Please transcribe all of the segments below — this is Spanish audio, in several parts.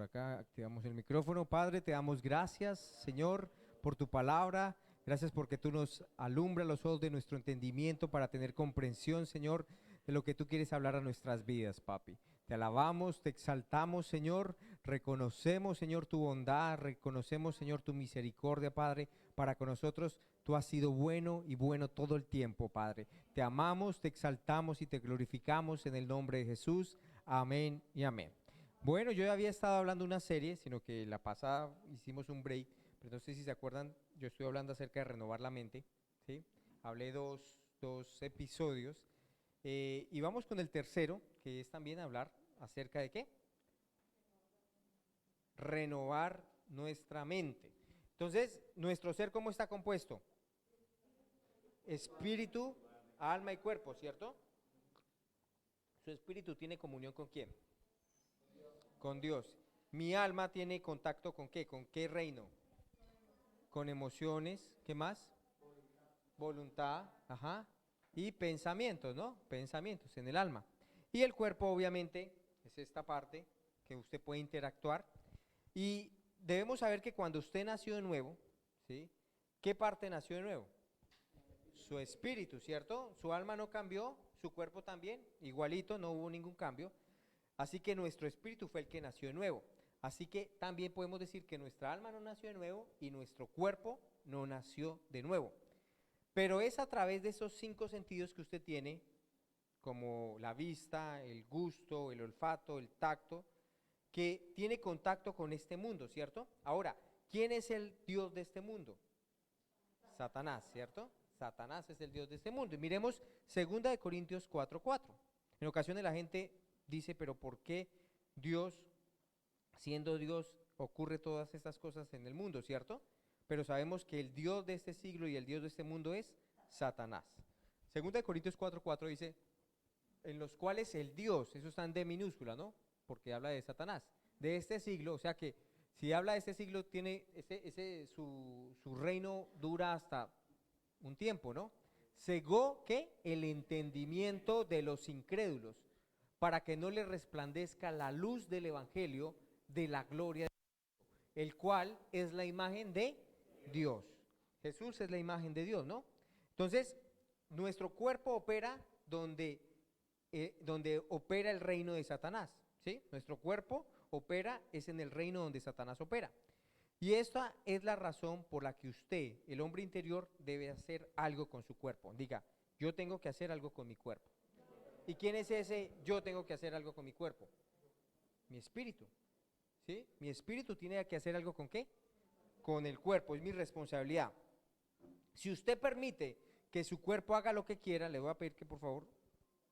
por acá, activamos el micrófono. Padre, te damos gracias, Señor, por tu palabra. Gracias porque tú nos alumbras los ojos de nuestro entendimiento para tener comprensión, Señor, de lo que tú quieres hablar a nuestras vidas, papi. Te alabamos, te exaltamos, Señor. Reconocemos, Señor, tu bondad. Reconocemos, Señor, tu misericordia, Padre, para con nosotros. Tú has sido bueno y bueno todo el tiempo, Padre. Te amamos, te exaltamos y te glorificamos en el nombre de Jesús. Amén y amén. Bueno, yo ya había estado hablando de una serie, sino que la pasada hicimos un break, pero no sé si se acuerdan, yo estoy hablando acerca de renovar la mente, ¿sí? Hablé dos episodios y vamos con el tercero, que es también hablar acerca de ¿qué? Renovar nuestra mente. Entonces, ¿nuestro ser cómo está compuesto? Espíritu, alma y cuerpo, ¿cierto? Su espíritu tiene comunión ¿con quién? Con Dios. Mi alma tiene contacto ¿con qué? ¿Con qué reino? Con emociones, ¿qué más? Voluntad, ajá, y pensamientos, ¿no? Pensamientos en el alma. Y el cuerpo obviamente es esta parte que usted puede interactuar. Y debemos saber que cuando usted nació de nuevo, ¿sí? ¿Qué parte nació de nuevo? Su espíritu, ¿cierto? Su alma no cambió, su cuerpo también, igualito, no hubo ningún cambio. Así que nuestro espíritu fue el que nació de nuevo. Así que también podemos decir que nuestra alma no nació de nuevo y nuestro cuerpo no nació de nuevo. Pero es a través de esos 5 sentidos que usted tiene, como la vista, el gusto, el olfato, el tacto, que tiene contacto con este mundo, ¿cierto? Ahora, ¿quién es el Dios de este mundo? Satanás, ¿cierto? Satanás es el Dios de este mundo. Y miremos 2 Corintios 4:4. En ocasiones la gente dice, pero ¿por qué Dios, siendo Dios, ocurre todas estas cosas en el mundo, ¿cierto? Pero sabemos que el Dios de este siglo y el Dios de este mundo es Satanás. 2 Corintios 4:4 dice, en los cuales el Dios, eso está en D minúscula, ¿no? Porque habla de Satanás, de este siglo, o sea que si habla de este siglo, tiene su reino dura hasta un tiempo, ¿no? Cegó, ¿qué? El entendimiento de los incrédulos, para que no les resplandezca la luz del evangelio de la gloria de Dios, el cual es la imagen de Dios. Jesús es la imagen de Dios, ¿no? Entonces, nuestro cuerpo opera donde opera el reino de Satanás, ¿sí? Nuestro cuerpo opera, es en el reino donde Satanás opera. Y esta es la razón por la que usted, el hombre interior, debe hacer algo con su cuerpo. Diga, yo tengo que hacer algo con mi cuerpo. ¿Y quién es ese yo tengo que hacer algo con mi cuerpo? Mi espíritu, ¿sí? Mi espíritu tiene que hacer algo ¿con qué? Con el cuerpo, es mi responsabilidad. Si usted permite que su cuerpo haga lo que quiera, le voy a pedir que por favor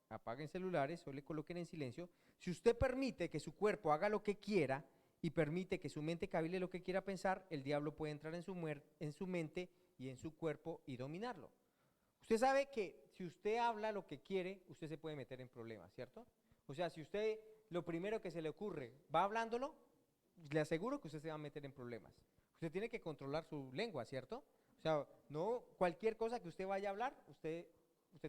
apaguen celulares o le coloquen en silencio. Si usted permite que su cuerpo haga lo que quiera y permite que su mente cabile lo que quiera pensar, el diablo puede entrar en su mente y en su cuerpo y dominarlo. Usted sabe que si usted habla lo que quiere, usted se puede meter en problemas, ¿cierto? O sea, si usted lo primero que se le ocurre va hablándolo, le aseguro que usted se va a meter en problemas. Usted tiene que controlar su lengua, ¿cierto? O sea, no cualquier cosa que usted vaya a hablar, usted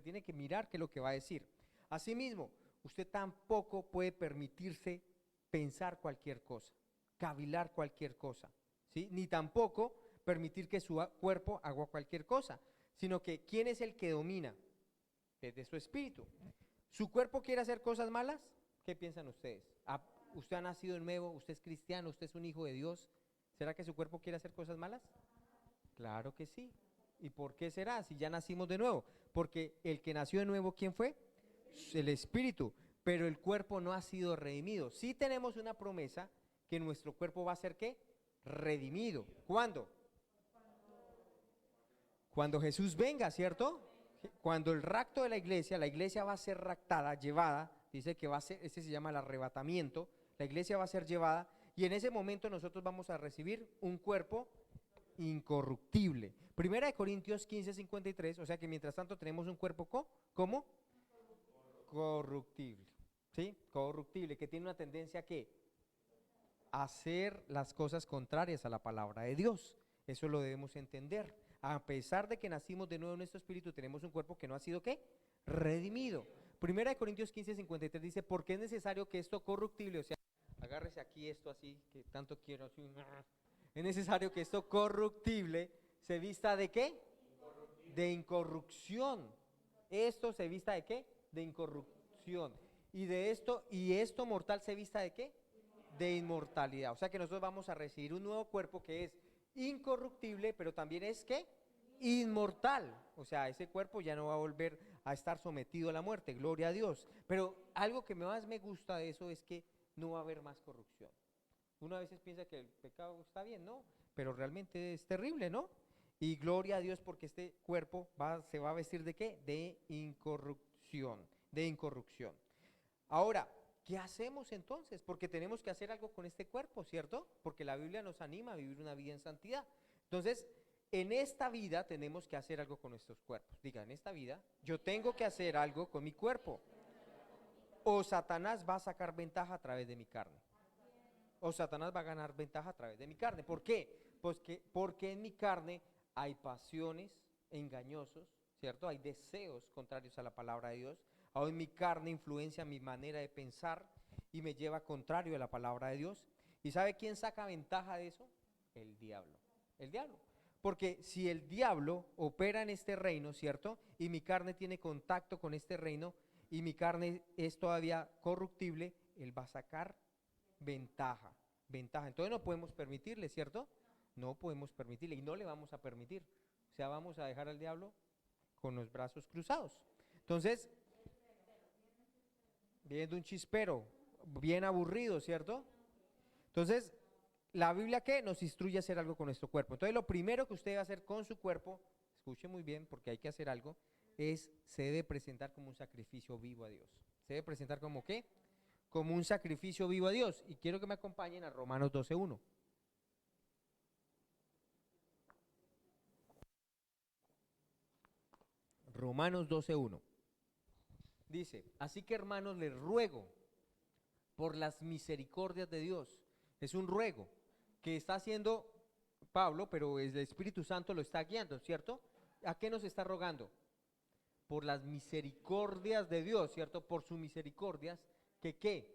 tiene que mirar qué es lo que va a decir. Asimismo, usted tampoco puede permitirse pensar cualquier cosa, cavilar cualquier cosa, ¿sí? Ni tampoco permitir que su cuerpo haga cualquier cosa, sino que ¿quién es el que domina? Desde su espíritu. ¿Su cuerpo quiere hacer cosas malas? ¿Qué piensan ustedes? ¿Usted ha nacido de nuevo? ¿Usted es cristiano? ¿Usted es un hijo de Dios? ¿Será que su cuerpo quiere hacer cosas malas? Claro que sí. ¿Y por qué será? Si ya nacimos de nuevo. Porque el que nació de nuevo, ¿quién fue? El espíritu. Pero el cuerpo no ha sido redimido. Sí tenemos una promesa que nuestro cuerpo va a ser ¿qué? Redimido. ¿Cuándo? Cuando Jesús venga, ¿cierto? Cuando el rapto de la iglesia va a ser raptada, llevada, dice que va a ser, ese se llama el arrebatamiento, la iglesia va a ser llevada y en ese momento nosotros vamos a recibir un cuerpo incorruptible. Primera de Corintios 15:53, o sea que mientras tanto tenemos un cuerpo ¿cómo? Corruptible, ¿sí? Corruptible, que tiene una tendencia a ¿qué? A hacer las cosas contrarias a la palabra de Dios. Eso lo debemos entender. A pesar de que nacimos de nuevo en nuestro espíritu, tenemos un cuerpo que no ha sido ¿qué? Redimido. Primera de Corintios 15:53 dice, porque es necesario que esto corruptible, o sea, agárrese aquí esto así, que tanto quiero así. Es necesario que esto corruptible se vista ¿de qué? De incorrupción. Esto se vista ¿de qué? De incorrupción. Y esto mortal se vista ¿de qué? De inmortalidad. O sea que nosotros vamos a recibir un nuevo cuerpo que es incorruptible, pero también es ¿qué? Inmortal. O sea, ese cuerpo ya no va a volver a estar sometido a la muerte, gloria a Dios. Pero algo que más me gusta de eso es que no va a haber más corrupción. Uno a veces piensa que el pecado está bien, ¿no? Pero realmente es terrible, ¿no? Y gloria a Dios porque este cuerpo se va a vestir ¿de qué? De incorrupción, de incorrupción. Ahora, ¿qué hacemos entonces? Porque tenemos que hacer algo con este cuerpo, ¿cierto? Porque la Biblia nos anima a vivir una vida en santidad. Entonces, en esta vida tenemos que hacer algo con nuestros cuerpos. Diga, en esta vida yo tengo que hacer algo con mi cuerpo. O Satanás va a sacar ventaja a través de mi carne. O Satanás va a ganar ventaja a través de mi carne. ¿Por qué? Pues porque en mi carne hay pasiones engañosos, ¿cierto? Hay deseos contrarios a la palabra de Dios. Aún mi carne influencia mi manera de pensar y me lleva contrario a la palabra de Dios. ¿Y sabe quién saca ventaja de eso? El diablo. El diablo. Porque si el diablo opera en este reino, ¿cierto? Y mi carne tiene contacto con este reino y mi carne es todavía corruptible, él va a sacar ventaja. Entonces no podemos permitirle, ¿cierto? No podemos permitirle y no le vamos a permitir. O sea, vamos a dejar al diablo con los brazos cruzados. Entonces, viendo un chispero, bien aburrido, ¿cierto? Entonces, la Biblia ¿qué? Nos instruye a hacer algo con nuestro cuerpo. Entonces, lo primero que usted va a hacer con su cuerpo, escuche muy bien porque hay que hacer algo, se debe presentar como un sacrificio vivo a Dios. Se debe presentar como ¿qué? Como un sacrificio vivo a Dios. Y quiero que me acompañen a Romanos 12:1. Romanos 12:1. Dice, así que hermanos les ruego por las misericordias de Dios. Es un ruego que está haciendo Pablo, pero el Espíritu Santo lo está guiando, ¿cierto? ¿A qué nos está rogando? Por las misericordias de Dios, ¿cierto? Por sus misericordias, que ¿qué?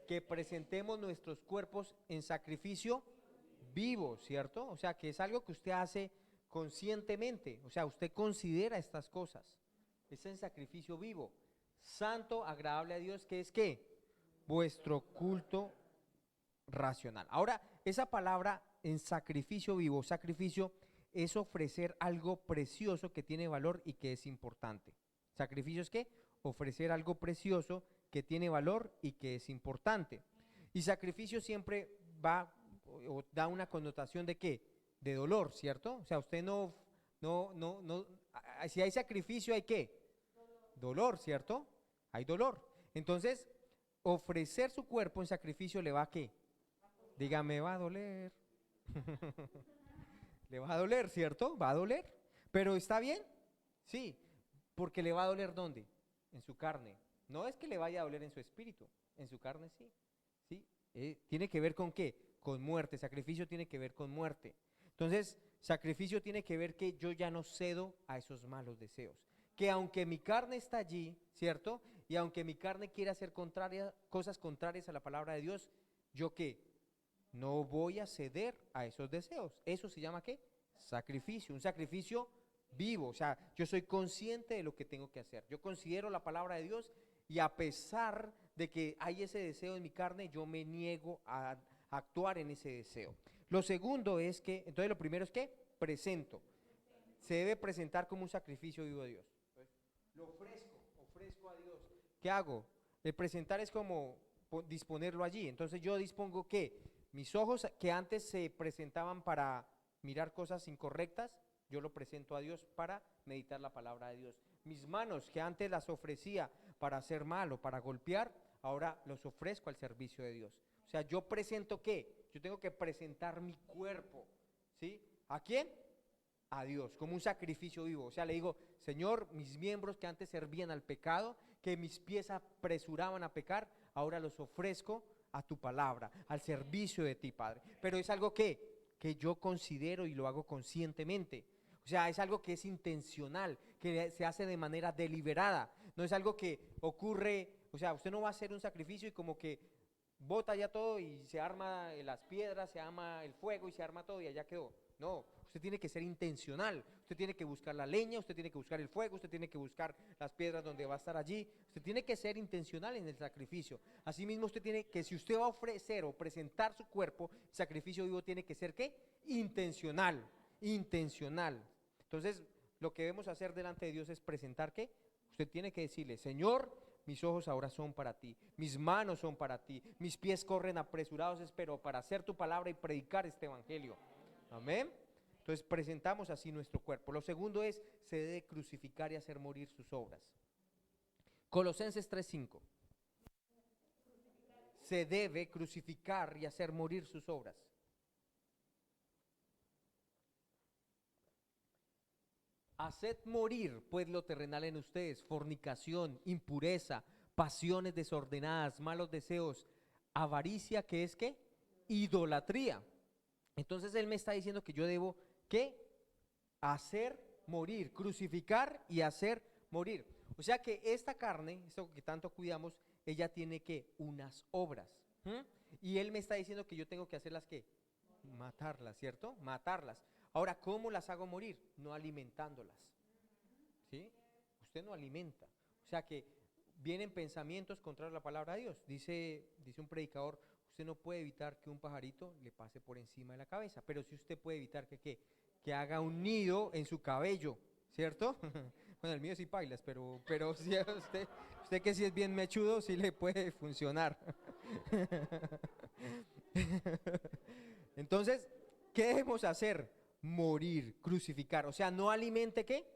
Que presentemos nuestros cuerpos en sacrificio vivo, ¿cierto? O sea, que es algo que usted hace conscientemente, o sea, usted considera estas cosas. Es en sacrificio vivo, santo, agradable a Dios, que es ¿qué? Vuestro culto racional. Ahora, esa palabra en sacrificio vivo, sacrificio es ofrecer algo precioso que tiene valor y que es importante. ¿Sacrificio es qué? Ofrecer algo precioso que tiene valor y que es importante. Y sacrificio siempre va o da una connotación de qué? De dolor, ¿cierto? O sea, usted no, si hay sacrificio hay qué? Dolor, ¿cierto? Hay dolor. Entonces, ofrecer su cuerpo en sacrificio le va a qué? Dígame, va a doler. Le va a doler, ¿cierto? Va a doler. Pero ¿está bien? Sí. Porque le va a doler ¿dónde? En su carne. No es que le vaya a doler en su espíritu. En su carne sí. ¿Sí? ¿Tiene que ver con qué? Con muerte. Sacrificio tiene que ver con muerte. Entonces, sacrificio tiene que ver que yo ya no cedo a esos malos deseos. Que aunque mi carne está allí, ¿cierto? Y aunque mi carne quiere hacer cosas contrarias a la palabra de Dios, ¿yo qué? No voy a ceder a esos deseos. ¿Eso se llama qué? Sacrificio. Un sacrificio vivo. O sea, yo soy consciente de lo que tengo que hacer. Yo considero la palabra de Dios y a pesar de que hay ese deseo en mi carne, yo me niego a actuar en ese deseo. Lo segundo es que, entonces lo primero es que presento. Se debe presentar como un sacrificio vivo a Dios. Entonces, lo ofrezco a Dios. ¿Qué hago? El presentar es como disponerlo allí. Entonces yo dispongo que mis ojos que antes se presentaban para mirar cosas incorrectas, yo lo presento a Dios para meditar la palabra de Dios. Mis manos que antes las ofrecía para hacer mal o para golpear, ahora los ofrezco al servicio de Dios. O sea, yo presento ¿qué? Yo tengo que presentar mi cuerpo, ¿sí? ¿A quién? A Dios, como un sacrificio vivo. O sea, le digo, Señor, mis miembros que antes servían al pecado, que mis pies apresuraban a pecar, ahora los ofrezco a tu palabra, al servicio de ti, Padre. Pero es algo que yo considero y lo hago conscientemente. O sea, es algo que es intencional, que se hace de manera deliberada. No es algo que ocurre, o sea, usted no va a hacer un sacrificio y como que bota ya todo y se arma las piedras, se arma el fuego y se arma todo y allá quedó. No, usted tiene que ser intencional, usted tiene que buscar la leña, usted tiene que buscar el fuego, usted tiene que buscar las piedras donde va a estar allí, usted tiene que ser intencional en el sacrificio. Asimismo usted tiene que, si usted va a ofrecer o presentar su cuerpo, el sacrificio vivo tiene que ser ¿qué? Intencional, intencional. Entonces lo que debemos hacer delante de Dios es presentar ¿qué? Usted tiene que decirle, Señor, mis ojos ahora son para ti, mis manos son para ti, mis pies corren apresurados, espero, para hacer tu palabra y predicar este evangelio. Amén. Entonces presentamos así nuestro cuerpo. Lo segundo es, se debe crucificar y hacer morir sus obras. Colosenses 3:5. Se debe crucificar y hacer morir sus obras. Haced morir pues lo terrenal en ustedes, fornicación, impureza, pasiones desordenadas, malos deseos, avaricia, que es ¿qué? Idolatría. Entonces él me está diciendo que yo debo ¿qué? Hacer morir, crucificar y hacer morir. O sea que esta carne, esto que tanto cuidamos, ella tiene que unas obras. Y él me está diciendo que yo tengo que hacerlas ¿qué? Matarlas, ¿cierto? Matarlas. Ahora, ¿cómo las hago morir? No alimentándolas. ¿Sí? Usted no alimenta. O sea que vienen pensamientos contrarios a la palabra de Dios. Dice un predicador, usted no puede evitar que un pajarito le pase por encima de la cabeza, pero sí usted puede evitar que haga un nido en su cabello, ¿cierto? Bueno, el mío sí pailas, pero si usted que sí es bien mechudo, sí le puede funcionar. Entonces, ¿qué debemos hacer? Morir, crucificar. O sea, no alimente ¿qué?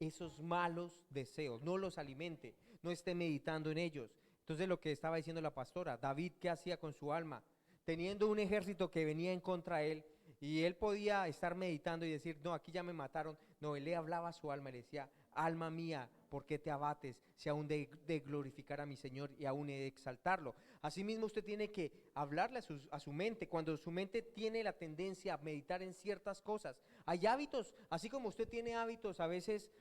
Esos malos deseos, no los alimente, no esté meditando en ellos. Entonces lo que estaba diciendo la pastora, David, ¿qué hacía con su alma? Teniendo un ejército que venía en contra de él, y él podía estar meditando y decir, no, aquí ya me mataron. No, él le hablaba a su alma y le decía, alma mía, ¿por qué te abates? Si aún de glorificar a mi Señor y aún he de exaltarlo. Asimismo usted tiene que hablarle a su mente, cuando su mente tiene la tendencia a meditar en ciertas cosas. Hay hábitos, así como usted tiene hábitos a veces,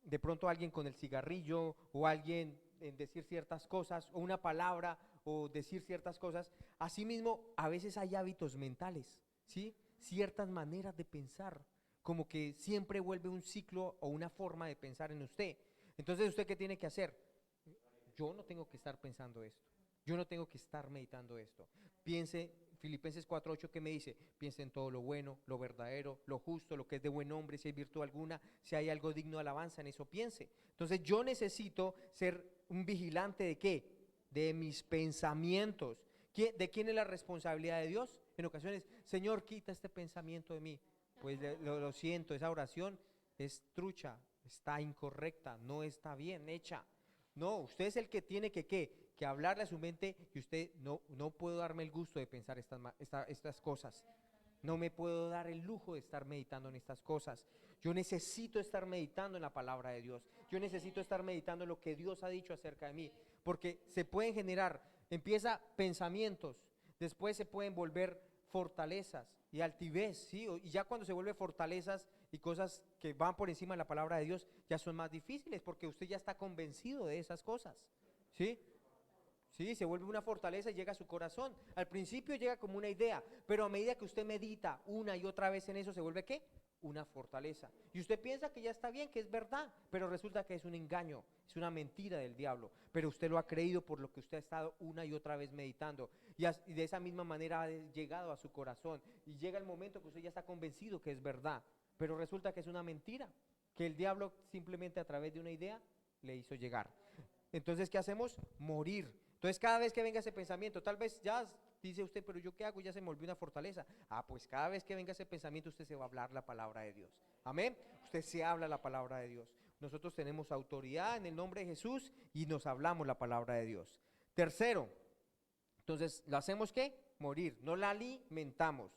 de pronto alguien con el cigarrillo o alguien en decir ciertas cosas o una palabra o decir ciertas cosas, asimismo a veces hay hábitos mentales, ¿sí? Ciertas maneras de pensar, como que siempre vuelve un ciclo o una forma de pensar en usted. Entonces, ¿usted qué tiene que hacer? Yo no tengo que estar pensando esto, yo no tengo que estar meditando esto. Piense, Filipenses 4:8 que me dice, piense en todo lo bueno, lo verdadero, lo justo, lo que es de buen nombre, si hay virtud alguna, si hay algo digno de alabanza, en eso piense. Entonces yo necesito ser un vigilante de ¿qué? De mis pensamientos. ¿De quién es la responsabilidad de Dios? En ocasiones, Señor, quita este pensamiento de mí. Pues lo siento, esa oración es trucha, está incorrecta, no está bien hecha. No, usted es el que tiene que hablarle a su mente y usted no puedo darme el gusto de pensar estas cosas. No me puedo dar el lujo de estar meditando en estas cosas. Yo necesito estar meditando en la palabra de Dios. Yo necesito estar meditando en lo que Dios ha dicho acerca de mí. Porque se pueden generar, empieza pensamientos, después se pueden volver fortalezas y altivez, ¿sí? Y ya cuando se vuelve fortalezas y cosas que van por encima de la palabra de Dios, ya son más difíciles porque usted ya está convencido de esas cosas, ¿sí? Sí, se vuelve una fortaleza y llega a su corazón. Al principio llega como una idea, pero a medida que usted medita una y otra vez en eso, ¿se vuelve qué? Una fortaleza. Y usted piensa que ya está bien, que es verdad, pero resulta que es un engaño, es una mentira del diablo. Pero usted lo ha creído por lo que usted ha estado una y otra vez meditando. Y de esa misma manera ha llegado a su corazón. Y llega el momento que usted ya está convencido que es verdad, pero resulta que es una mentira, que el diablo simplemente a través de una idea le hizo llegar. Entonces, ¿qué hacemos? Morir. Entonces, cada vez que venga ese pensamiento, tal vez ya dice usted, pero ¿yo qué hago? Ya se me volvió una fortaleza. Pues cada vez que venga ese pensamiento, usted se va a hablar la palabra de Dios. Amén. Usted se habla la palabra de Dios. Nosotros tenemos autoridad en el nombre de Jesús y nos hablamos la palabra de Dios. Tercero, entonces, ¿lo hacemos qué? Morir. No la alimentamos.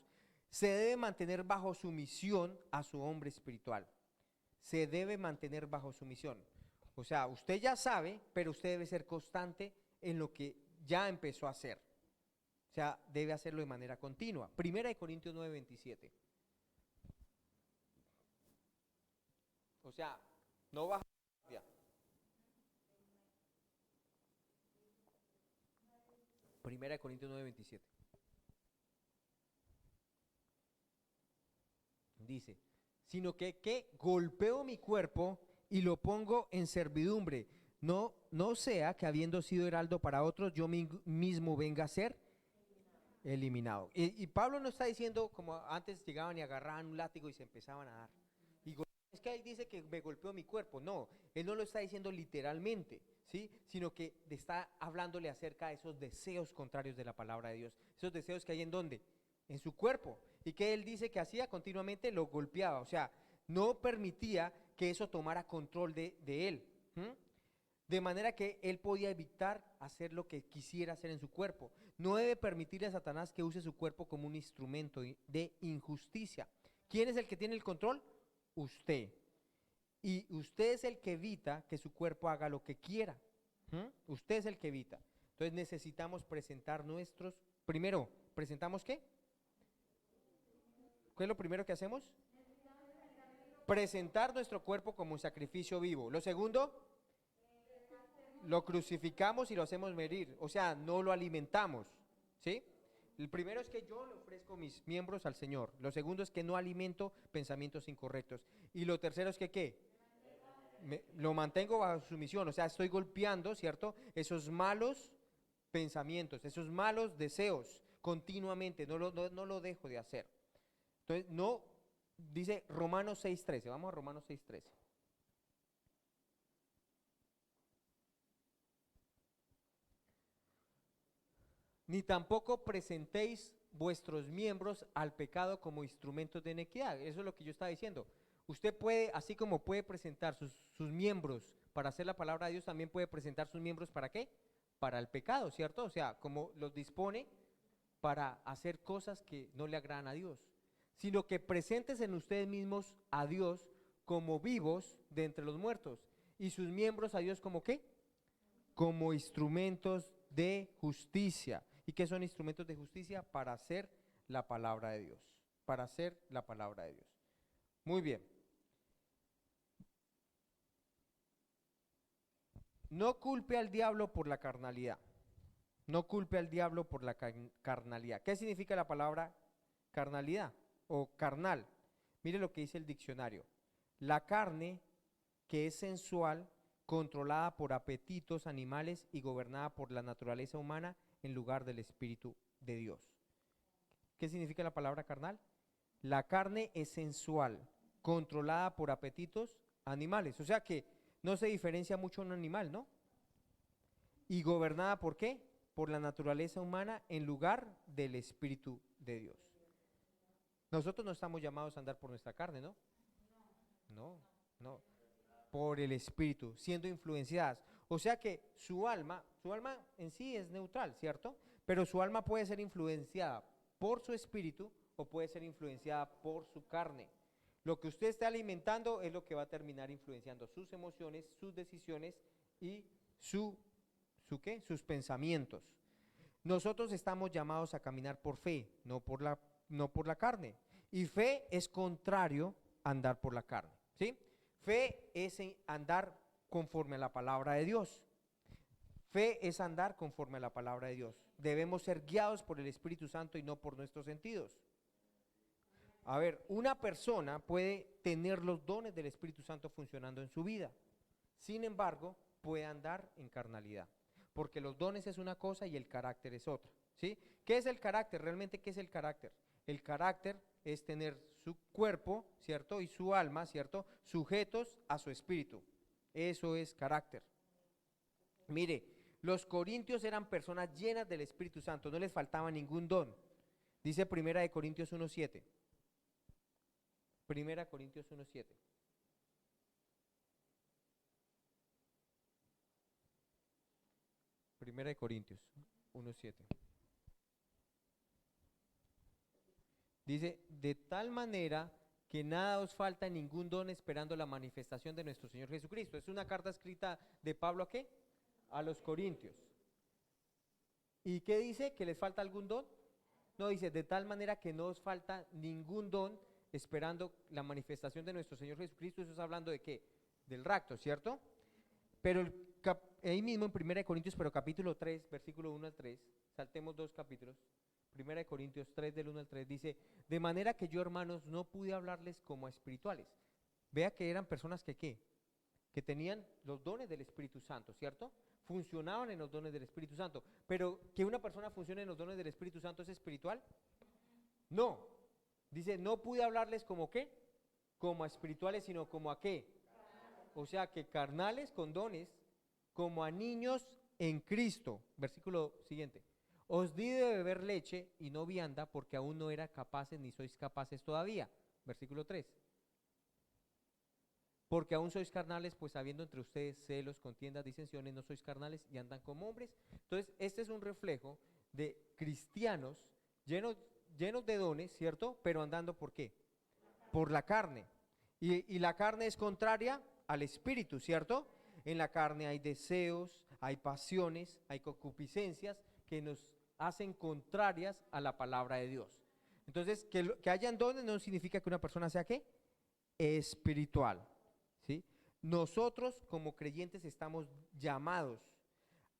Se debe mantener bajo sumisión a su hombre espiritual. Se debe mantener bajo sumisión. O sea, usted ya sabe, pero usted debe ser constante en lo que ya empezó a hacer. O sea, debe hacerlo de manera continua. Primera de Corintios 9:27. O sea, no baja. Primera de Corintios 9:27. Dice, sino que golpeo mi cuerpo y lo pongo en servidumbre, no sea que habiendo sido heraldo para otros, yo mismo venga a ser eliminado. Y Pablo no está diciendo como antes llegaban y agarraban un látigo y se empezaban a dar. Es que ahí dice que me golpeó mi cuerpo. No, él no lo está diciendo literalmente, ¿sí? Sino que está hablándole acerca de esos deseos contrarios de la palabra de Dios. Esos deseos que hay en ¿dónde? En su cuerpo. Y que él dice que hacía continuamente, lo golpeaba. O sea, no permitía que eso tomara control de él. De manera que él podía evitar hacer lo que quisiera hacer en su cuerpo. No debe permitirle a Satanás que use su cuerpo como un instrumento de injusticia. ¿Quién es el que tiene el control? Usted. Y usted es el que evita que su cuerpo haga lo que quiera. Usted es el que evita. Entonces necesitamos presentar primero, ¿presentamos qué? ¿Qué es lo primero que hacemos? Presentar nuestro cuerpo como un sacrificio vivo. Lo segundo, lo crucificamos y lo hacemos morir, o sea, no lo alimentamos, ¿sí? El primero es que yo le ofrezco mis miembros al Señor. Lo segundo es que no alimento pensamientos incorrectos. Y lo tercero es que ¿qué? Lo mantengo bajo sumisión, o sea, estoy golpeando, ¿cierto? Esos malos pensamientos, esos malos deseos continuamente, no lo dejo de hacer. Entonces, no, dice Romanos 6:13, vamos a Romanos 6:13. Ni tampoco presentéis vuestros miembros al pecado como instrumentos de iniquidad. Eso es lo que yo estaba diciendo. Usted puede, así como puede presentar sus miembros para hacer la palabra de Dios, también puede presentar sus miembros ¿para qué? Para el pecado, ¿cierto? O sea, como los dispone para hacer cosas que no le agradan a Dios. Sino que presentes en ustedes mismos a Dios como vivos de entre los muertos. Y sus miembros a Dios como ¿qué? Como instrumentos de justicia. ¿Y qué son instrumentos de justicia? Para hacer la palabra de Dios. Para hacer la palabra de Dios. Muy bien. No culpe al diablo por la carnalidad. No culpe al diablo por la carnalidad. ¿Qué significa la palabra carnalidad o carnal? Mire lo que dice el diccionario. La carne que es sensual, controlada por apetitos animales y gobernada por la naturaleza humana en lugar del Espíritu de Dios. ¿Qué significa la palabra carnal? La carne es sensual, controlada por apetitos animales. O sea que no se diferencia mucho un animal, ¿no? Y gobernada ¿por qué? Por la naturaleza humana en lugar del Espíritu de Dios. Nosotros no estamos llamados a andar por nuestra carne, ¿no? No. Por el Espíritu, siendo influenciadas. O sea que su alma en sí es neutral, ¿cierto? Pero su alma puede ser influenciada por su espíritu o puede ser influenciada por su carne. Lo que usted esté alimentando es lo que va a terminar influenciando sus emociones, sus decisiones y sus pensamientos. Nosotros estamos llamados a caminar por fe, no por la carne. Y fe es contrario a andar por la carne, ¿sí? Fe es andar conforme a la palabra de Dios. Fe es andar conforme a la palabra de Dios. Debemos ser guiados por el Espíritu Santo y no por nuestros sentidos. A ver, una persona puede tener los dones del Espíritu Santo funcionando en su vida. Sin embargo, puede andar en carnalidad. Porque los dones es una cosa y el carácter es otra, ¿sí? ¿Qué es el carácter? Realmente, ¿qué es el carácter? El carácter es tener su cuerpo, ¿cierto? Y su alma, ¿cierto? Sujetos a su espíritu. Eso es carácter. Mire, los corintios eran personas llenas del Espíritu Santo, no les faltaba ningún don. Dice Primera de Corintios 1:7. Primera Corintios 1:7. Primera de Corintios 1:7. Dice, de tal manera que nada os falta ningún don esperando la manifestación de nuestro Señor Jesucristo. Es una carta escrita de Pablo ¿a qué? A los corintios. ¿Y qué dice? ¿Que les falta algún don? No, dice, de tal manera que no os falta ningún don esperando la manifestación de nuestro Señor Jesucristo. Eso está hablando de qué? Del rapto, ¿cierto? Pero ahí mismo en 1 Corintios, pero capítulo 3, versículo 1 al 3, saltemos 2 capítulos. Primera de Corintios 3, del 1 al 3, dice, de manera que yo, hermanos, no pude hablarles como a espirituales. Vea que eran personas que, ¿qué? Que tenían los dones del Espíritu Santo, ¿cierto? Funcionaban en los dones del Espíritu Santo. Pero que una persona funcione en los dones del Espíritu Santo, ¿es espiritual? No. Dice, no pude hablarles como ¿qué? Como a espirituales, sino como a ¿qué? O sea, que carnales con dones, como a niños en Cristo. Versículo siguiente. Os di de beber leche y no vianda, porque aún no era capaces ni sois capaces todavía. Versículo 3. Porque aún sois carnales, pues habiendo entre ustedes celos, contiendas, disensiones, no sois carnales y andan como hombres. Entonces, este es un reflejo de cristianos llenos de dones, ¿cierto? Pero andando ¿por qué? Por la carne. Y la carne es contraria al espíritu, ¿cierto? En la carne hay deseos, hay pasiones, hay concupiscencias que nos hacen contrarias a la palabra de Dios. Entonces, que hayan dones no significa que una persona sea ¿qué? Espiritual, ¿sí? Nosotros como creyentes estamos llamados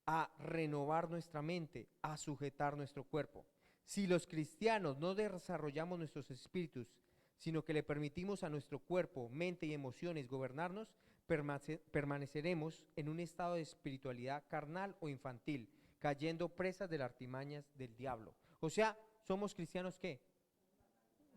a renovar nuestra mente, a sujetar nuestro cuerpo. Si los cristianos no desarrollamos nuestros espíritus, sino que le permitimos a nuestro cuerpo, mente y emociones gobernarnos, permaneceremos en un estado de espiritualidad carnal o infantil, cayendo presas de las artimañas del diablo. O sea, somos cristianos ¿qué?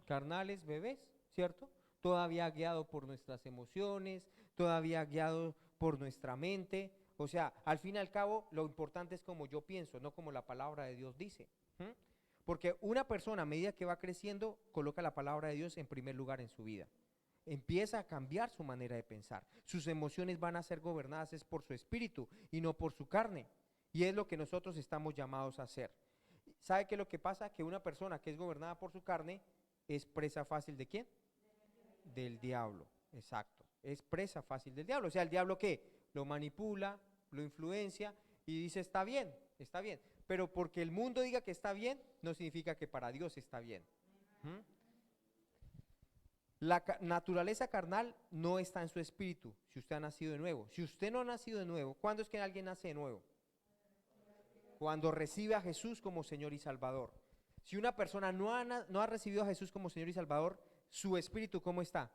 Carnales, bebés, ¿cierto? Todavía guiado por nuestras emociones, todavía guiado por nuestra mente. O sea, al fin y al cabo, lo importante es como yo pienso, no como la palabra de Dios dice. Porque una persona a medida que va creciendo, coloca la palabra de Dios en primer lugar en su vida. Empieza a cambiar su manera de pensar. Sus emociones van a ser gobernadas es por su espíritu y no por su carne. Y es lo que nosotros estamos llamados a hacer. ¿Sabe qué es lo que pasa? Que una persona que es gobernada por su carne es presa fácil ¿de quién? Del diablo, exacto. Es presa fácil del diablo. O sea, el diablo ¿qué? Lo manipula, lo influencia y dice está bien, está bien. Pero porque el mundo diga que está bien, no significa que para Dios está bien. La naturaleza carnal no está en su espíritu, si usted ha nacido de nuevo. Si usted no ha nacido de nuevo, ¿cuándo es que alguien nace de nuevo? Cuando recibe a Jesús como Señor y Salvador. Si una persona no ha recibido a Jesús como Señor y Salvador, su espíritu ¿cómo está?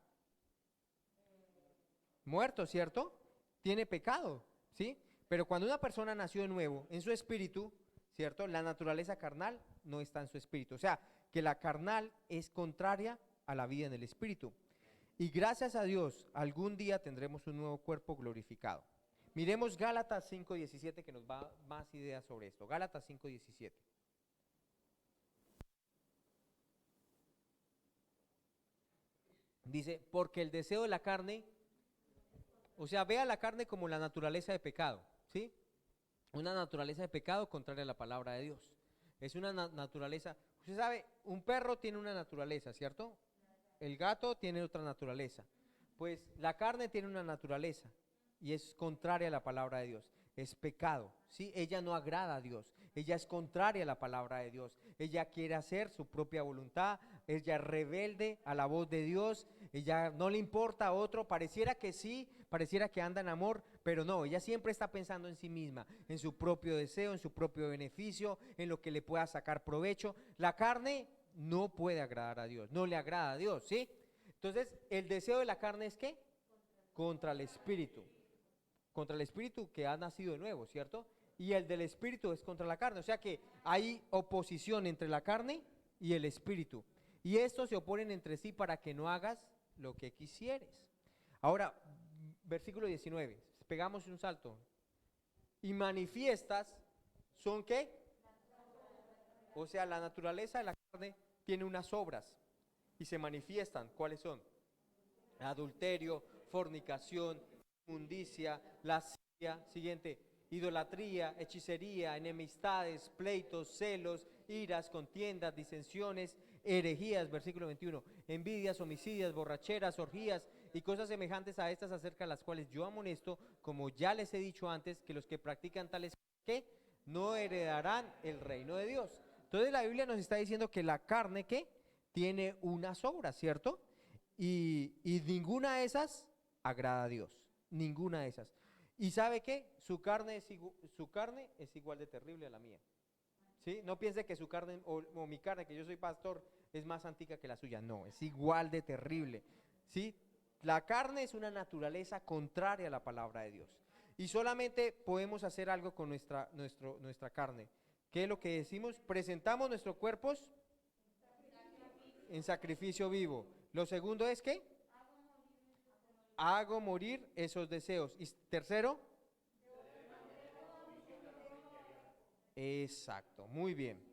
Muerto, ¿cierto? Tiene pecado, ¿sí? Pero cuando una persona nació de nuevo, en su espíritu, ¿cierto? La naturaleza carnal no está en su espíritu. O sea, que la carnal es contraria a la vida en el espíritu. Y gracias a Dios, algún día tendremos un nuevo cuerpo glorificado. Miremos Gálatas 5:17 que nos va más ideas sobre esto. Gálatas 5:17. Dice, porque el deseo de la carne, o sea, vea la carne como la naturaleza de pecado, ¿sí? Una naturaleza de pecado contraria a la palabra de Dios. Es una naturaleza, usted sabe, un perro tiene una naturaleza, ¿cierto? El gato tiene otra naturaleza. Pues la carne tiene una naturaleza y es contraria a la palabra de Dios. Es pecado, ¿sí? Ella no agrada a Dios. Ella es contraria a la palabra de Dios. Ella quiere hacer su propia voluntad. Ella es rebelde a la voz de Dios. Ella no le importa a otro. Pareciera que sí, pareciera que anda en amor, pero no. Ella siempre está pensando en sí misma, en su propio deseo, en su propio beneficio, en lo que le pueda sacar provecho. La carne no puede agradar a Dios, no le agrada a Dios, ¿sí? Entonces, el deseo de la carne es ¿qué? Contra el espíritu que ha nacido de nuevo, ¿cierto? Y el del espíritu es contra la carne, o sea que hay oposición entre la carne y el espíritu. Y estos se oponen entre sí para que no hagas lo que quisieres. Ahora, versículo 19, pegamos un salto. Y manifiestas son ¿qué? O sea, la naturaleza de la carne tiene unas obras y se manifiestan. ¿Cuáles son? Adulterio, fornicación, inmundicia, lascivia, siguiente, idolatría, hechicería, enemistades, pleitos, celos, iras, contiendas, disensiones, herejías, versículo 21, envidias, homicidios, borracheras, orgías y cosas semejantes a estas, acerca de las cuales yo amonesto, como ya les he dicho antes, que los que practican tales que no heredarán el reino de Dios. Entonces la Biblia nos está diciendo que la carne que tiene unas obras, ¿cierto? Y ninguna de esas agrada a Dios, ninguna de esas. ¿Y sabe qué? Su carne es igual de terrible a la mía, ¿Sí? No piense que su carne o mi carne, que yo soy pastor, es más antigua que la suya. No, es igual de terrible. ¿Sí? La carne es una naturaleza contraria a la palabra de Dios. Y solamente podemos hacer algo con nuestra carne. ¿Qué es lo que decimos? Presentamos nuestros cuerpos en sacrificio vivo. Lo segundo es que hago morir esos deseos. Y tercero, exacto, muy bien.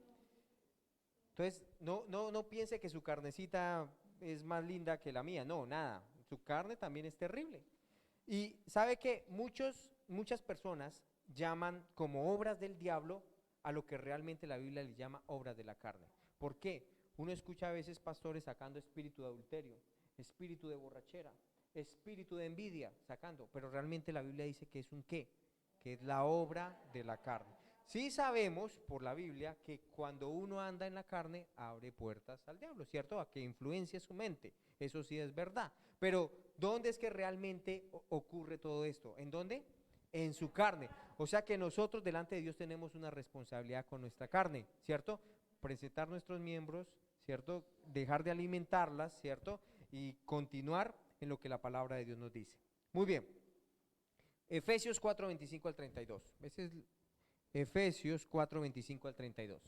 Entonces, no piense que su carnecita es más linda que la mía. No, nada. Su carne también es terrible. Y sabe que muchas personas llaman como obras del diablo a lo que realmente la Biblia le llama obras de la carne. ¿Por qué? Uno escucha a veces pastores sacando espíritu de adulterio, espíritu de borrachera, espíritu de envidia, sacando, pero realmente la Biblia dice que es un qué, que es la obra de la carne. Sí sabemos por la Biblia que cuando uno anda en la carne abre puertas al diablo, ¿cierto? A que influencie su mente, eso sí es verdad. Pero ¿dónde es que realmente ocurre todo esto? ¿En dónde? En su carne. O sea que nosotros delante de Dios tenemos una responsabilidad con nuestra carne, ¿cierto? Presentar nuestros miembros, ¿cierto? Dejar de alimentarlas, ¿cierto? Y continuar en lo que la palabra de Dios nos dice. Muy bien. Efesios 4, 25 al 32. Ese es Efesios 4, 25 al 32.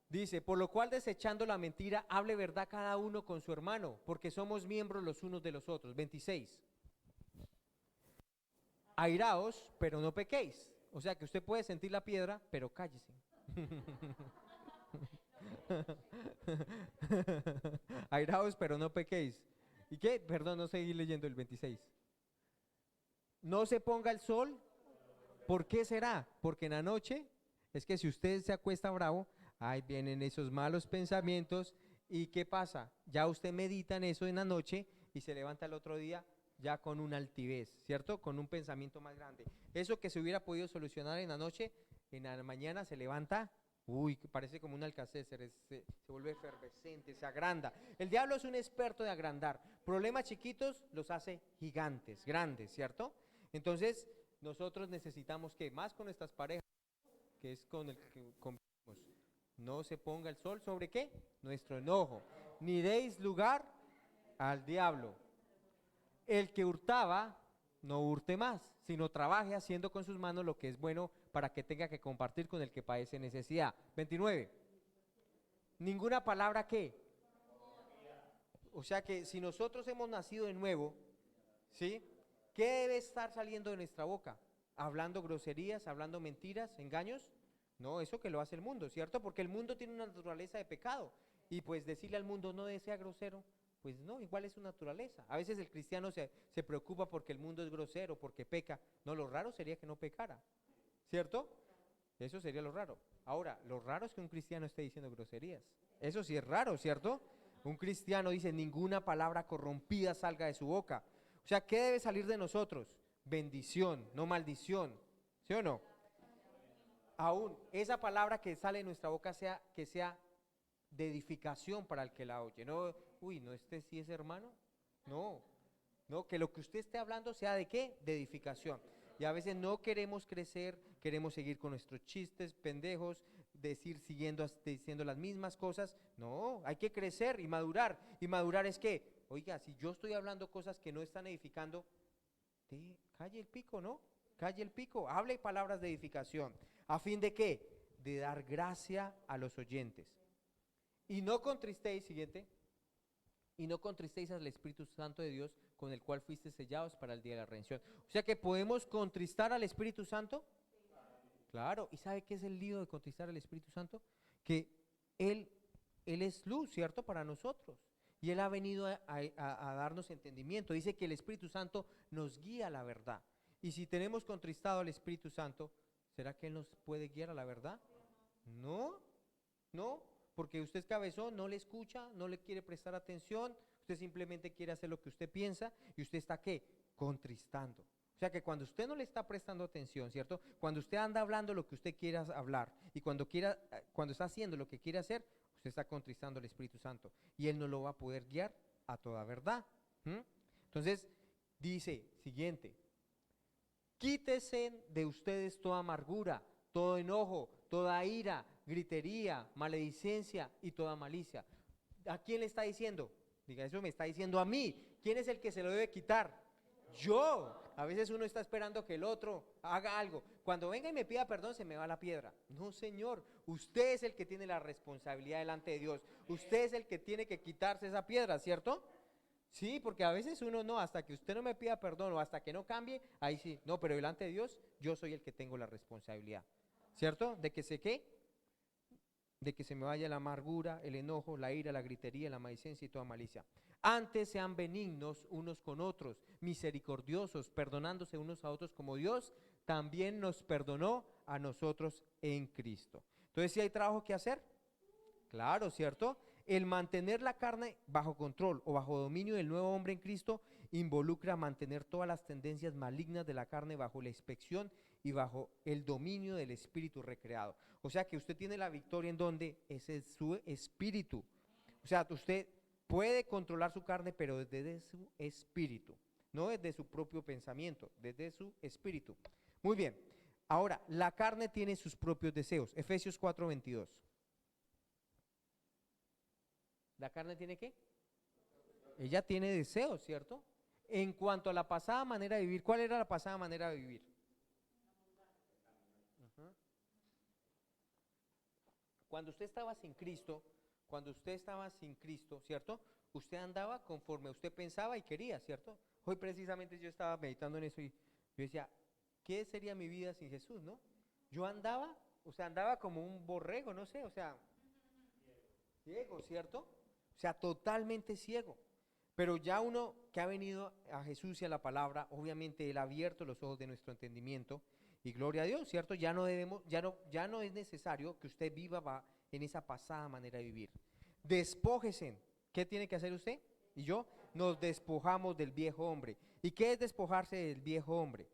Dice, por lo cual desechando la mentira, hable verdad cada uno con su hermano, porque somos miembros los unos de los otros. 26. Airaos, pero no pequéis. O sea que usted puede sentir la piedra, pero cállese. Airaos, pero no pequéis. ¿Y qué? Perdón, no seguí leyendo el 26. No se ponga el sol. ¿Por qué será? Porque en la noche, es que si usted se acuesta bravo, ahí vienen esos malos pensamientos. ¿Y qué pasa? Ya usted medita en eso en la noche y se levanta el otro día ya con una altivez, ¿cierto? Con un pensamiento más grande. Eso que se hubiera podido solucionar en la noche, en la mañana se levanta, uy, que parece como un alcacéser, se vuelve efervescente, se agranda. El diablo es un experto de agrandar. Problemas chiquitos los hace gigantes, grandes, ¿cierto? Entonces, nosotros necesitamos que más con nuestras parejas, que es con el que convivimos, no se ponga el sol sobre qué, nuestro enojo, ni deis lugar al diablo. El que hurtaba, no hurte más, sino trabaje haciendo con sus manos lo que es bueno para que tenga que compartir con el que padece necesidad. 29. Ninguna palabra que. O sea que si nosotros hemos nacido de nuevo, ¿sí? ¿Qué debe estar saliendo de nuestra boca? ¿Hablando groserías, hablando mentiras, engaños? No, eso que lo hace el mundo, ¿cierto? Porque el mundo tiene una naturaleza de pecado. Y pues decirle al mundo no sea grosero, pues no, igual es su naturaleza. A veces el cristiano se preocupa porque el mundo es grosero, porque peca. No, lo raro sería que no pecara, ¿cierto? Eso sería lo raro. Ahora, lo raro es que un cristiano esté diciendo groserías. Eso sí es raro, ¿cierto? Un cristiano dice, ninguna palabra corrompida salga de su boca. O sea, ¿qué debe salir de nosotros? Bendición, no maldición. ¿Sí o no? Aún esa palabra que sale de nuestra boca que sea de edificación para el que la oye. No, uy, no, este sí es hermano. No, no, que lo que usted esté hablando sea de qué, de edificación. Y a veces no queremos crecer, queremos seguir con nuestros chistes pendejos, diciendo las mismas cosas. No, hay que crecer y madurar. Y madurar es que, oiga, si yo estoy hablando cosas que no están edificando, calle el pico, ¿no? Calle el pico, hable palabras de edificación. ¿A fin de qué? De dar gracia a los oyentes. Y no contristéis, siguiente, y no contristéis al Espíritu Santo de Dios, con el cual fuiste sellados para el día de la redención. O sea que podemos contristar al Espíritu Santo. Claro, ¿y sabe qué es el lío de contristar al Espíritu Santo? Que Él, Él es luz, ¿cierto? Para nosotros. Y Él ha venido a darnos entendimiento. Dice que el Espíritu Santo nos guía a la verdad. Y si tenemos contristado al Espíritu Santo, ¿será que Él nos puede guiar a la verdad? No, no, porque usted es cabezón, no le escucha, no le quiere prestar atención, usted simplemente quiere hacer lo que usted piensa y usted está ¿qué? Contristando. O sea que cuando usted no le está prestando atención, ¿cierto? Cuando usted anda hablando lo que usted quiera hablar y cuando está haciendo lo que quiere hacer, usted está contristando al Espíritu Santo y Él no lo va a poder guiar a toda verdad. Entonces, dice, siguiente, quítese de ustedes toda amargura, todo enojo, toda ira, gritería, maledicencia y toda malicia. ¿A quién le está diciendo? Diga, eso me está diciendo a mí. ¿Quién es el que se lo debe quitar? Yo. A veces uno está esperando que el otro haga algo. Cuando venga y me pida perdón, se me va la piedra. No, Señor, usted es el que tiene la responsabilidad delante de Dios. Usted es el que tiene que quitarse esa piedra, ¿cierto? Sí, porque a veces uno no, hasta que usted no me pida perdón o hasta que no cambie, ahí sí. No, pero delante de Dios, yo soy el que tengo la responsabilidad. ¿Cierto? ¿De que se qué? De que se me vaya la amargura, el enojo, la ira, la gritería, la maledicencia y toda malicia. Antes sean benignos unos con otros, misericordiosos, perdonándose unos a otros como Dios también nos perdonó a nosotros en Cristo. Entonces, ¿sí hay trabajo que hacer? Claro, ¿cierto? El mantener la carne bajo control o bajo dominio del nuevo hombre en Cristo involucra mantener todas las tendencias malignas de la carne bajo la inspección y bajo el dominio del espíritu recreado. O sea que usted tiene la victoria en donde ese es su espíritu. O sea, usted puede controlar su carne, pero desde su espíritu, no desde su propio pensamiento, desde su espíritu. Muy bien. Ahora, la carne tiene sus propios deseos. Efesios 4:22. ¿La carne tiene qué? Ella tiene deseos, ¿cierto? En cuanto a la pasada manera de vivir, ¿cuál era la pasada manera de vivir? Ajá. Cuando usted estaba sin Cristo, ¿cierto? Usted andaba conforme usted pensaba y quería, ¿cierto? Hoy precisamente yo estaba meditando en eso y yo decía, ¿qué sería mi vida sin Jesús, no? Yo andaba, o sea, andaba como un borrego, no sé, o sea, ciego, ¿cierto? O sea, totalmente ciego. Pero ya uno que ha venido a Jesús y a la palabra, obviamente Él ha abierto los ojos de nuestro entendimiento y gloria a Dios, ¿cierto? Ya no es necesario que usted viva en esa pasada manera de vivir. Despójese. ¿Qué tiene que hacer usted? Y yo, nos despojamos del viejo hombre. ¿Y qué es despojarse del viejo hombre?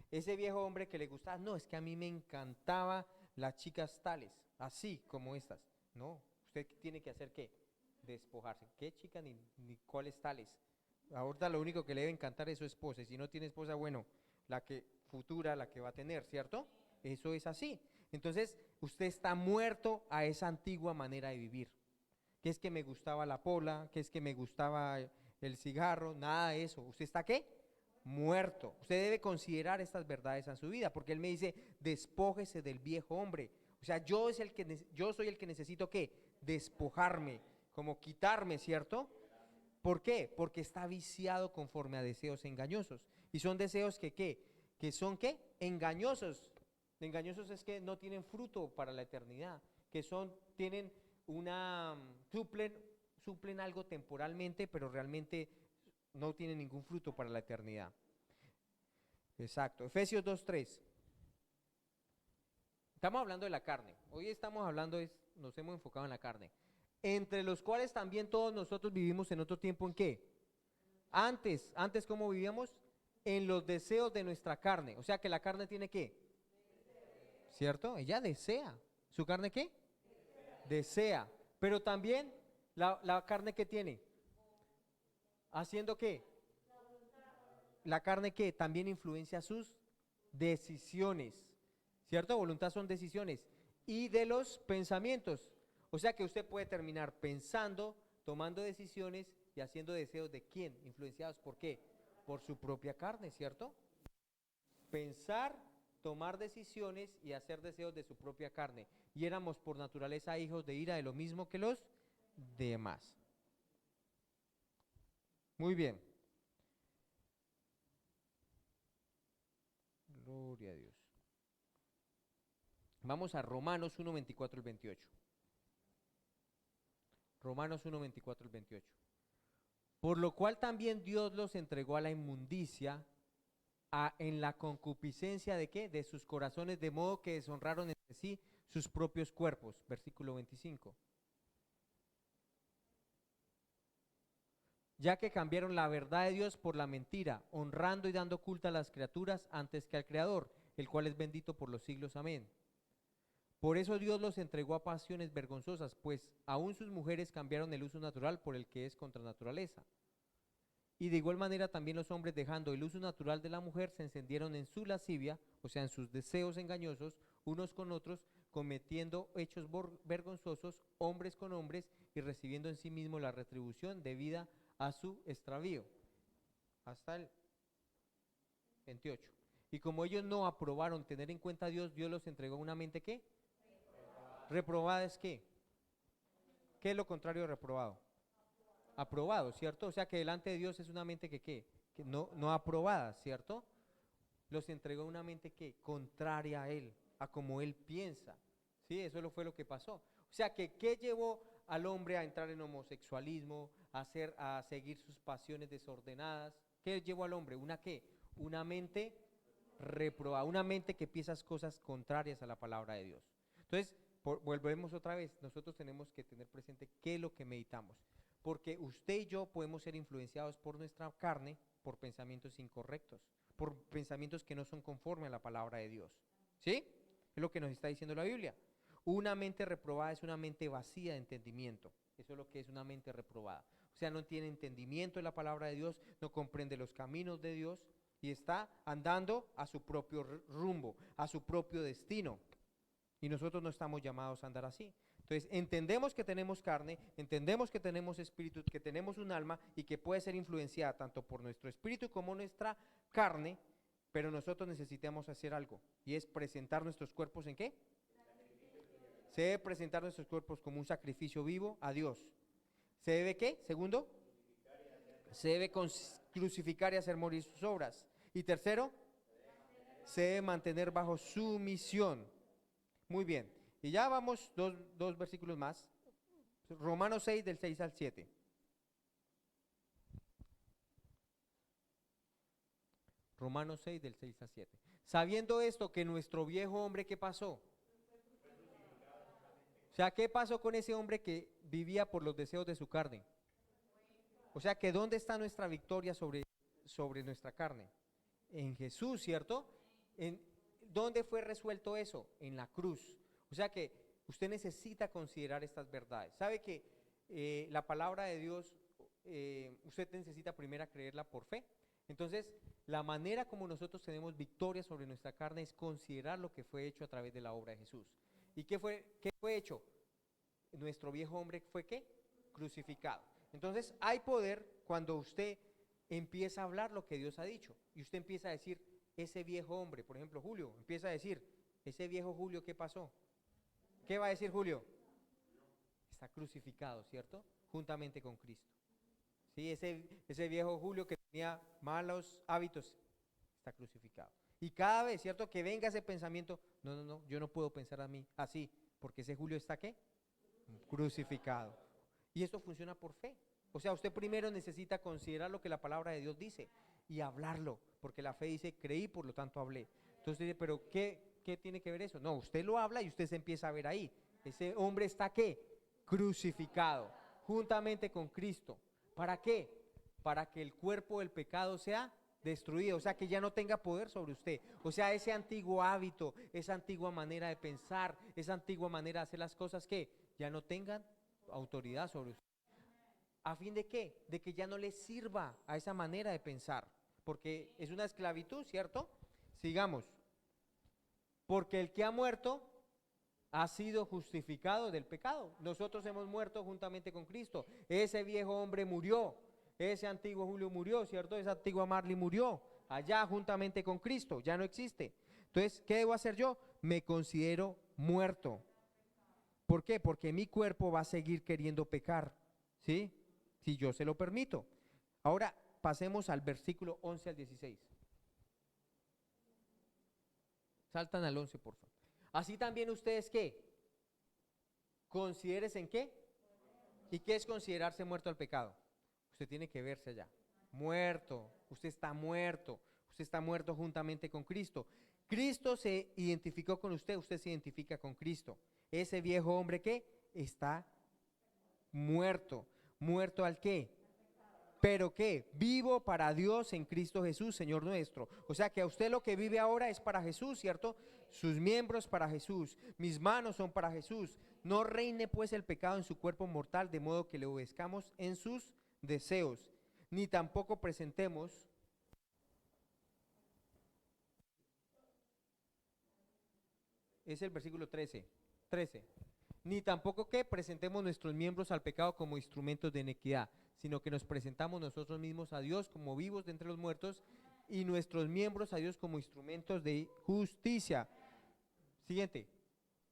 Ese viejo hombre que le gustaba, no, es que a mí me encantaba las chicas tales, así como estas. No, usted tiene que hacer ¿qué? Despojarse. ¿Qué chica ni cuáles tales? Ahorita lo único que le debe encantar es su esposa. Y si no tiene esposa, bueno, la que futura, la que va a tener, ¿cierto? Eso es así. Entonces, usted está muerto a esa antigua manera de vivir. ¿Qué es que me gustaba la pola? ¿Qué es que me gustaba el cigarro? Nada de eso. ¿Usted está qué? Muerto. Usted debe considerar estas verdades en su vida, porque él me dice, despójese del viejo hombre. O sea, yo soy el que necesito ¿qué? Despojarme, como quitarme, ¿cierto? ¿Por qué? Porque está viciado conforme a deseos engañosos. Y son deseos que ¿qué? Que son ¿qué? Engañosos. Engañosos es que no tienen fruto para la eternidad, que tienen suplen algo temporalmente, pero realmente no tienen ningún fruto para la eternidad. Exacto. Efesios 2:3. Estamos hablando de la carne. Hoy nos hemos enfocado en la carne. Entre los cuales también todos nosotros vivimos en otro tiempo, ¿en qué? Antes ¿cómo vivíamos? En los deseos de nuestra carne. O sea que la carne tiene ¿qué? ¿Cierto? Ella desea. ¿Su carne qué? Desea. Pero también la carne ¿qué tiene? ¿Haciendo qué? La carne ¿qué? También influencia sus decisiones. ¿Cierto? Voluntad son decisiones. Y de los pensamientos. O sea que usted puede terminar pensando, tomando decisiones y haciendo deseos de quién, influenciados por qué, por su propia carne, ¿cierto? Pensar, tomar decisiones y hacer deseos de su propia carne. Y éramos por naturaleza hijos de ira de lo mismo que los demás. Muy bien. Gloria a Dios. Vamos a Romanos 1, 24 al 28. Romanos 1, 24 al 28. Por lo cual también Dios los entregó a la inmundicia, en la concupiscencia de ¿qué? De sus corazones, de modo que deshonraron entre sí sus propios cuerpos. Versículo 25. Ya que cambiaron la verdad de Dios por la mentira, honrando y dando culto a las criaturas antes que al Creador, el cual es bendito por los siglos. Amén. Por eso Dios los entregó a pasiones vergonzosas, pues aún sus mujeres cambiaron el uso natural por el que es contra naturaleza. Y de igual manera también los hombres, dejando el uso natural de la mujer, se encendieron en su lascivia, o sea, en sus deseos engañosos, unos con otros, cometiendo hechos vergonzosos, hombres con hombres, y recibiendo en sí mismo la retribución debida a su extravío. Hasta el 28. Y como ellos no aprobaron tener en cuenta a Dios, Dios los entregó a una mente ¿qué? Reprobada es ¿qué? ¿Qué es lo contrario de reprobado? Aprobado, ¿cierto? O sea que delante de Dios es una mente que ¿qué? Que no aprobada, ¿cierto? Los entregó a una mente que contraria a Él, a como Él piensa. ¿Sí? Eso fue lo que pasó. O sea que ¿qué llevó al hombre a entrar en homosexualismo, a seguir sus pasiones desordenadas? ¿Qué llevó al hombre? ¿Una qué? Una mente reprobada, una mente que piensa cosas contrarias a la palabra de Dios. Entonces, volvemos otra vez, nosotros tenemos que tener presente qué es lo que meditamos, porque usted y yo podemos ser influenciados por nuestra carne, por pensamientos incorrectos, por pensamientos que no son conformes a la palabra de Dios. ¿Sí? Es lo que nos está diciendo la Biblia. Una mente reprobada es una mente vacía de entendimiento. Eso es lo que es una mente reprobada. O sea, no tiene entendimiento de la palabra de Dios, no comprende los caminos de Dios y está andando a su propio rumbo, a su propio destino. Y nosotros no estamos llamados a andar así. Entonces, entendemos que tenemos carne, entendemos que tenemos espíritu, que tenemos un alma y que puede ser influenciada tanto por nuestro espíritu como nuestra carne, pero nosotros necesitamos hacer algo y es presentar nuestros cuerpos ¿en qué? Se debe presentar nuestros cuerpos como un sacrificio vivo a Dios. ¿Se debe qué? Segundo, se debe crucificar y hacer morir sus obras. Y tercero, se debe mantener bajo sumisión. Muy bien. Y ya vamos dos versículos más. Romanos 6 del 6 al 7. Romanos 6 del 6 al 7. Sabiendo esto que nuestro viejo hombre, ¿qué pasó? O sea, ¿qué pasó con ese hombre que vivía por los deseos de su carne? O sea, que ¿dónde está nuestra victoria sobre nuestra carne? En Jesús, ¿cierto? ¿Dónde fue resuelto eso? En la cruz. O sea que usted necesita considerar estas verdades. ¿Sabe que la palabra de Dios, usted necesita primero creerla por fe? Entonces, la manera como nosotros tenemos victoria sobre nuestra carne es considerar lo que fue hecho a través de la obra de Jesús. ¿Y qué fue hecho? Nuestro viejo hombre fue ¿qué? Crucificado. Entonces, hay poder cuando usted empieza a hablar lo que Dios ha dicho y usted empieza a decir, ese viejo hombre, por ejemplo Julio, empieza a decir, ese viejo Julio, ¿qué pasó? ¿Qué va a decir Julio? Está crucificado, ¿cierto? Juntamente con Cristo. Sí, ese viejo Julio que tenía malos hábitos, está crucificado. Y cada vez, ¿cierto? Que venga ese pensamiento, no, yo no puedo pensar a mí así, porque ese Julio está ¿qué? Crucificado. Y esto funciona por fe. O sea, usted primero necesita considerar lo que la palabra de Dios dice y hablarlo, porque la fe dice, creí, por lo tanto hablé. Entonces dice, pero ¿qué tiene que ver eso? No, usted lo habla y usted se empieza a ver ahí. Ese hombre está ¿qué? Crucificado, juntamente con Cristo. ¿Para qué? Para que el cuerpo del pecado sea destruido, o sea, que ya no tenga poder sobre usted. O sea, ese antiguo hábito, esa antigua manera de pensar, esa antigua manera de hacer las cosas que ya no tengan autoridad sobre usted. ¿A fin de qué? De que ya no le sirva a esa manera de pensar, porque es una esclavitud, ¿cierto? Sigamos. Porque el que ha muerto ha sido justificado del pecado. Nosotros hemos muerto juntamente con Cristo. Ese viejo hombre murió, ese antiguo Julio murió, ¿cierto? Esa antigua Marley murió, allá juntamente con Cristo, ya no existe. Entonces, ¿qué debo hacer yo? Me considero muerto. ¿Por qué? Porque mi cuerpo va a seguir queriendo pecar, ¿sí? Si yo se lo permito. Ahora pasemos al versículo 11 al 16. Saltan al 11, por favor. Así también ustedes, ¿qué? ¿Considérese en qué? ¿Y qué es considerarse muerto al pecado? Usted tiene que verse allá. Muerto. Usted está muerto. Usted está muerto juntamente con Cristo. Cristo se identificó con usted. Usted se identifica con Cristo. Ese viejo hombre que está muerto. ¿Muerto al qué? ¿Pero qué? Vivo para Dios en Cristo Jesús, Señor nuestro. O sea que a usted lo que vive ahora es para Jesús, ¿cierto? Sus miembros para Jesús, mis manos son para Jesús. No reine pues el pecado en su cuerpo mortal, de modo que le obedezcamos en sus deseos, ni tampoco presentemos es el versículo 13. 13. Ni tampoco que presentemos nuestros miembros al pecado como instrumentos de iniquidad, sino que nos presentamos nosotros mismos a Dios como vivos de entre los muertos y nuestros miembros a Dios como instrumentos de justicia. Siguiente.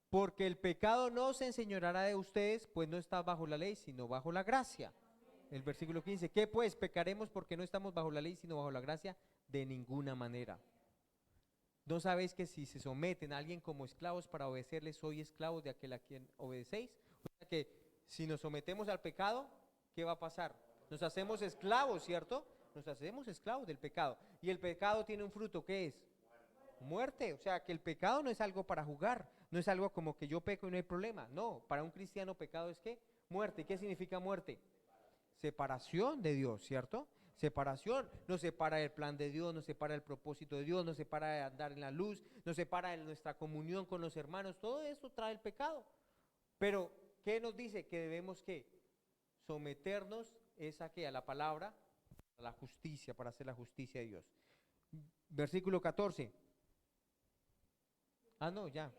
Porque el pecado no se enseñoreará de ustedes, pues no está bajo la ley, sino bajo la gracia. El versículo 15. ¿Qué pues? ¿Pecaremos porque no estamos bajo la ley, sino bajo la gracia? De ninguna manera. ¿No sabéis que si se someten a alguien como esclavos para obedecerles, soy esclavos de aquel a quien obedecéis? O sea que si nos sometemos al pecado, ¿qué va a pasar? Nos hacemos esclavos, ¿cierto? Nos hacemos esclavos del pecado. Y el pecado tiene un fruto, ¿qué es? Muerte. O sea que el pecado no es algo para jugar, no es algo como que yo peco y no hay problema. No, para un cristiano pecado es ¿qué? Muerte. ¿Qué significa muerte? Separación de Dios, ¿cierto? Separación, nos separa del plan de Dios, nos separa del propósito de Dios, nos separa de andar en la luz, nos separa de nuestra comunión con los hermanos. Todo eso trae el pecado. Pero, ¿qué nos dice? Que debemos ¿qué? Someternos a la palabra, a la justicia, para hacer la justicia de Dios. Versículo 14. No, ya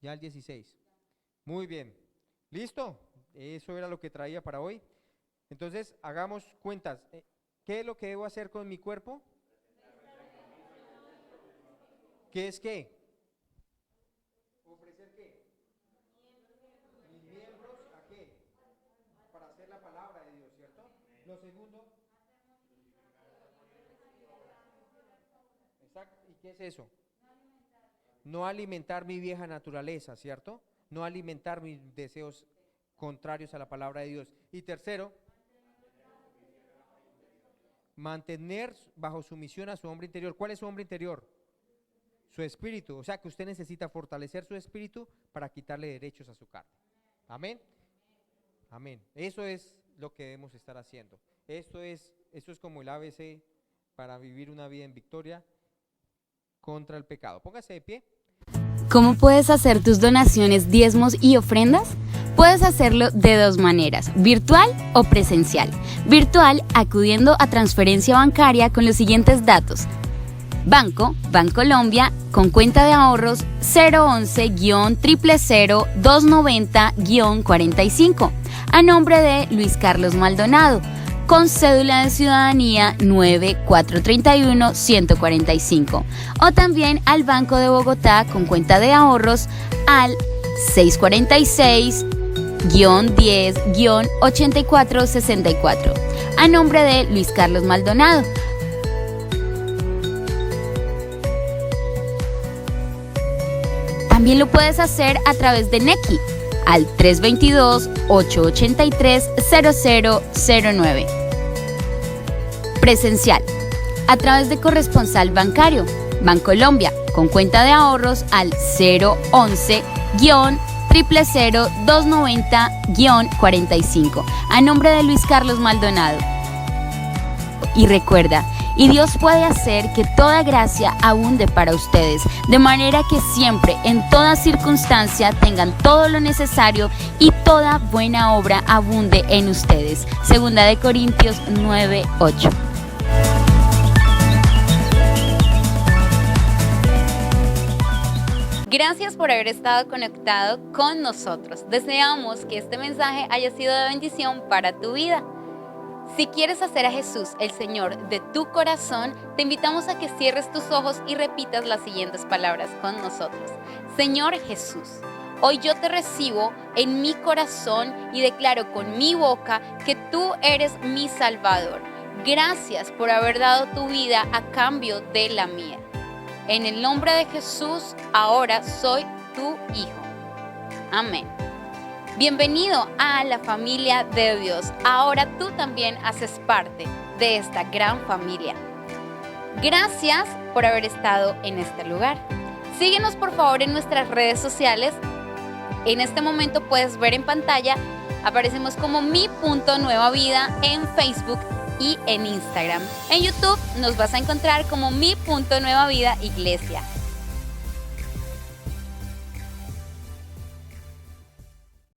el 16. Muy bien, ¿listo? Eso era lo que traía para hoy. Entonces, hagamos cuentas. ¿Qué es lo que debo hacer con mi cuerpo? ¿Qué es qué? ¿Ofrecer qué? Mis miembros ¿a qué? Para hacer la palabra de Dios, ¿cierto? Lo segundo. Exacto. ¿Y qué es eso? No alimentar mi vieja naturaleza, ¿cierto? No alimentar mis deseos contrarios a la palabra de Dios. Y tercero, mantener bajo sumisión a su hombre interior. ¿Cuál es su hombre interior? Su espíritu. O sea que usted necesita fortalecer su espíritu para quitarle derechos a su carne. Amén. Amén. Eso es lo que debemos estar haciendo. Esto es como el ABC para vivir una vida en victoria contra el pecado. Póngase de pie. ¿Cómo puedes hacer tus donaciones, diezmos y ofrendas? Puedes hacerlo de dos maneras, virtual o presencial. Virtual, acudiendo a transferencia bancaria con los siguientes datos. Banco, Bancolombia, con cuenta de ahorros 011-000-290-45, a nombre de Luis Carlos Maldonado, con cédula de ciudadanía 9431-145, o también al Banco de Bogotá, con cuenta de ahorros al 646-10-8464, a nombre de Luis Carlos Maldonado. También lo puedes hacer a través de Nequi al 322-883-0009. Presencial, a través de corresponsal bancario, Bancolombia, con cuenta de ahorros al 011-000-290-45, a nombre de Luis Carlos Maldonado. Y recuerda, y Dios puede hacer que toda gracia abunde para ustedes, de manera que siempre, en toda circunstancia, tengan todo lo necesario y toda buena obra abunde en ustedes. Segunda de Corintios 9:8. Gracias por haber estado conectado con nosotros. Deseamos que este mensaje haya sido de bendición para tu vida. Si quieres hacer a Jesús el Señor de tu corazón, te invitamos a que cierres tus ojos y repitas las siguientes palabras con nosotros. Señor Jesús, hoy yo te recibo en mi corazón y declaro con mi boca que tú eres mi Salvador. Gracias por haber dado tu vida a cambio de la mía. En el nombre de Jesús, ahora soy tu hijo. Amén. Bienvenido a la familia de Dios. Ahora tú también haces parte de esta gran familia. Gracias por haber estado en este lugar. Síguenos por favor en nuestras redes sociales. En este momento puedes ver en pantalla, aparecemos como mi.nuevavida en Facebook y en Instagram. En YouTube nos vas a encontrar como mi.nuevavida iglesia.